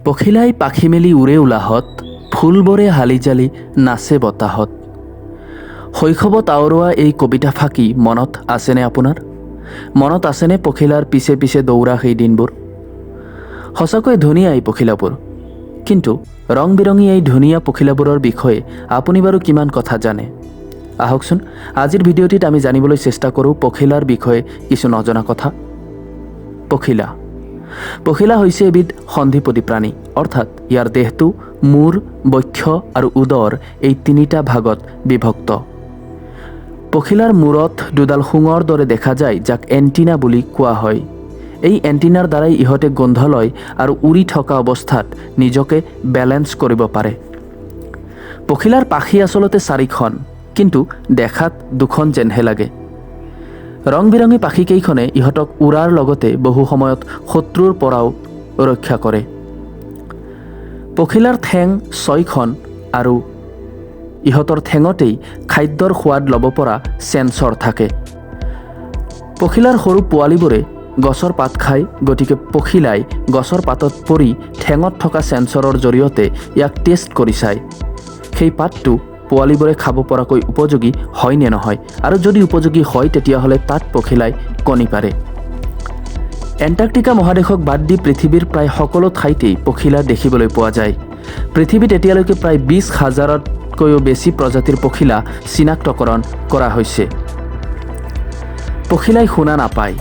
পখিলাই পাখি মেলি উৰে উলাহত, ফুলবোৰে হালি জালি নাচে বতাহত। শৈশৱত আওৰোৱা এই কবিতা ফাঁকি মনত আছেনে আপোনাৰ? মনত আছেনে পখিলাৰ পিছে পিছে দৌৰা সেই দিনবোৰ? সঁচাকৈ ধুনীয়া এই পখিলাবোৰ, কিন্তু ৰং বিৰঙী এই ধুনীয়া পখিলাবোৰৰ বিষয়ে আপুনি বাৰু কিমান কথা জানে? আহকচোন আজিৰ ভিডিঅ'টিত আমি জানিবলৈ চেষ্টা কৰোঁ পখিলাৰ বিষয়ে কিছু নজনা কথা। পখিলা হৈছে এবিধ সন্ধিপদী প্ৰাণী, অৰ্থাৎ ইয়াৰ দেহটো মূৰ, বক্ষ আৰু উদৰ এই তিনিটা ভাগত বিভক্ত। পখিলাৰ মূৰত দুডাল শুঙৰ দৰে দেখা যায়, যাক এণ্টিনা বুলি কোৱা হয়। এই এণ্টিনাৰ দ্বাৰাই ইহঁতে গোন্ধ লয় আৰু উৰি থকা অৱস্থাত নিজকে বেলেঞ্চ কৰিব পাৰে। পখিলাৰ পাখি আচলতে 4খন, কিন্তু দেখাত 2খন যেনহে লাগে। ৰং বিৰঙী পাখিকেইখনে ইহঁতক উৰাৰ লগতে বহু সময়ত শত্ৰুৰ পৰাও ৰক্ষা কৰে। পখিলাৰ ঠেং 6খন আৰু ইহঁতৰ ঠেঙতেই খাদ্যৰ সোৱাদ ল'ব পৰা চেঞ্চৰ থাকে। পখিলাৰ সৰু পোৱালিবোৰে গছৰ পাত খায়, গতিকে পখিলাই গছৰ পাতত পৰি ঠেঙত থকা চেঞ্চৰৰ জৰিয়তে ইয়াক টেষ্ট কৰি চায় সেই পাতটো পোৱালিবোৰে খাব পৰাকৈ উপযোগী হয় নে নহয়, আৰু যদি উপযোগী হয় তেতিয়াহ'লে তাত পখিলাই কণী পাৰে। এণ্টাৰ্কটিকা মহাদেশক বাদ দি পৃথিৱীৰ প্ৰায় সকলো ঠাইতেই পখিলা দেখিবলৈ পোৱা যায়। পৃথিৱীত এতিয়ালৈকে প্ৰায় 20,000তকৈও বেছি প্ৰজাতিৰ পখিলা চিনাক্তকৰণ কৰা হৈছে। পখিলাই শুনা নাপায়।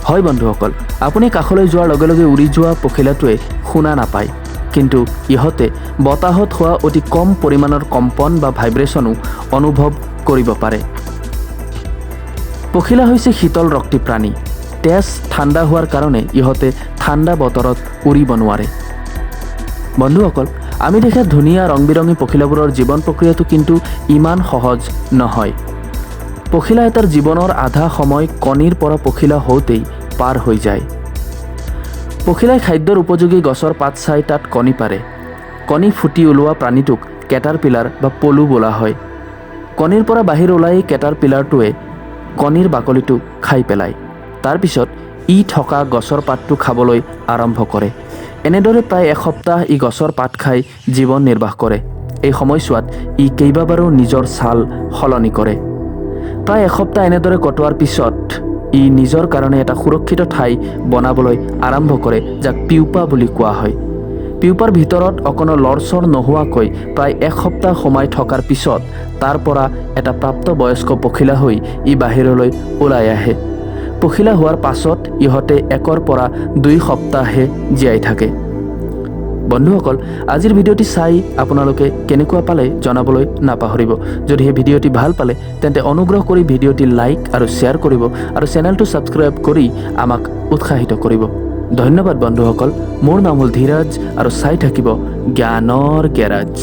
হয় বন্ধুসকল, আপুনি কাষলৈ যোৱাৰ লগে লগে উৰি যোৱা পখিলাটোৱে শুনা নাপায়, কিন্তু ইহঁতে বতাহত হোৱা অতি কম পৰিমাণৰ কম্পন বা ভাইব্ৰেশ্যনো অনুভৱ কৰিব পাৰে। পখিলা হৈছে শীতল ৰক্তি প্ৰাণী। তেজ ঠাণ্ডা হোৱাৰ কাৰণে ইহঁতে ঠাণ্ডা বতৰত উৰিব নোৱাৰে। বন্ধুসকল, আমি দেখা ধুনীয়া ৰং বিৰঙী পখিলাবোৰৰ জীৱন প্ৰক্ৰিয়াটো কিন্তু ইমান সহজ নহয়। পখিলা এটাৰ জীৱনৰ আধা সময় কণীৰ পৰা পখিলা হওঁতেই পাৰ হৈ যায়। পখিলাই খাদ্যৰ উপযোগী গছৰ পাত চাই তাত কণী পাৰে। কণী ফুটি ওলোৱা প্ৰাণীটোক কেটাৰপিলাৰ বা পলু বোলা হয়। কণীৰ পৰা বাহিৰ ওলাই কেটাৰপিলাৰটোৱে কণীৰ বাকলিটো খাই পেলায়। তাৰপিছত ই থকা গছৰ পাতটো খাবলৈ আৰম্ভ কৰে। এনেদৰে প্ৰায় এসপ্তাহ ই গছৰ পাত খাই জীৱন নিৰ্বাহ কৰে। এই সময়ছোৱাত ই কেইবাবাৰো নিজৰ ছাল সলনি কৰে। প্ৰায় এসপ্তাহ এনেদৰে কটোৱাৰ পিছত ই নিজৰ কাৰণে এটা সুৰক্ষিত ঠাই বনাবলৈ আৰম্ভ কৰে, যাক পিউপা বুলি কোৱা হয়। পিউপাৰ ভিতৰত অকণো লৰচৰ নোহোৱাকৈ প্ৰায় এসপ্তাহ সময় থকাৰ পিছত তাৰ পৰা এটা প্ৰাপ্তবয়স্ক পখিলা হৈ ই বাহিৰলৈ ওলাই আহে। পখিলা হোৱাৰ পাছত ইহঁতে 1 পৰা 2 সপ্তাহহে জীয়াই থাকে। বন্ধুসকল, আজিৰ ভিডিঅ'টি চাই আপোনালোকে কেনেকুৱা পালে জনাবলৈ নাপাহৰিব। যদিহে ভিডিঅ'টি ভাল পালে তেন্তে অনুগ্ৰহ কৰি ভিডিঅ'টি লাইক আৰু শ্বেয়াৰ কৰিব আৰু চেনেলটো ছাবস্ক্ৰাইব কৰি আমাক উৎসাহিত কৰিব। ধন্যবাদ বন্ধুসকল। মোৰ নাম হ'ল ধীৰাজ আৰু চাই থাকিব জ্ঞানৰ গেৰাজ।